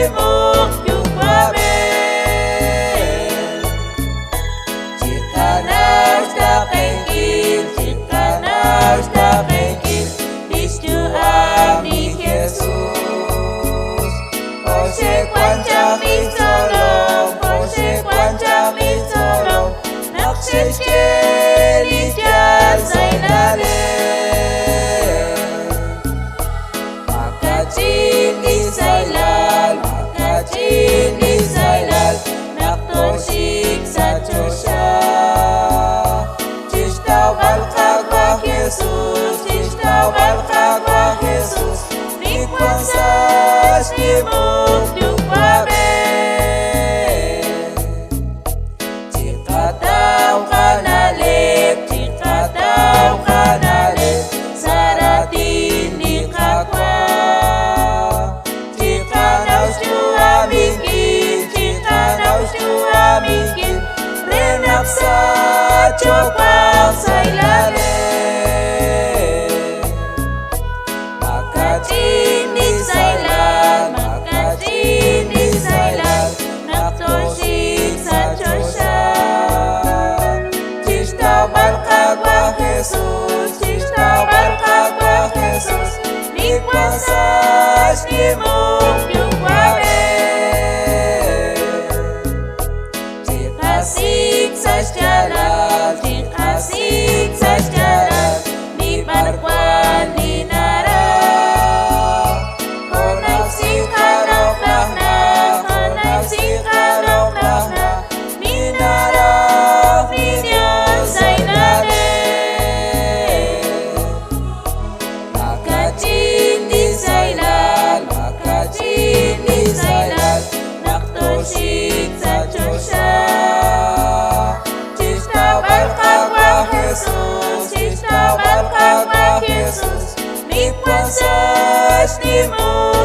nimog yung babel. Chikanaus da pengkil, chikanaus da pengkil, Kristu ami Jesus. Consequentemente tolong, consequentemente tolong, nakseskeli jan xsahilal. Makach'in Li xsahilal, Makach'in Li xsahilal, naktoshik sa Diyosya. Tistawal kagwa Jesus, tistawal kagwa Jesus, mikwansas nimog yung babel. Cikataw kanalit, cikataw kanalit, saratin ni kakwa. Cikanaus jua mikir, cikanaus jua mikir, renaksa coba xsahilal. Makach'in Li xsahilal, Makach'in Li xsahilal, naktoshik sa Diyosya. Tistawal kagwa Jesus, tistawal kagwa Jesus, mikwansas nimog yung babel. Jikasik sa xsahilal, jikasik sa xsahilal, ni barkwan ni nara. Konaksikarok lakna, konaksikarok lakna, ni nara ni Diyos xsahilal. Makach'in Li xsahilal, Makach'in Li xsahilal, naktoshik sa Diyosya. Tistawal kagwa Jesus, tistawal kagwa Jesus, mikwansas nimog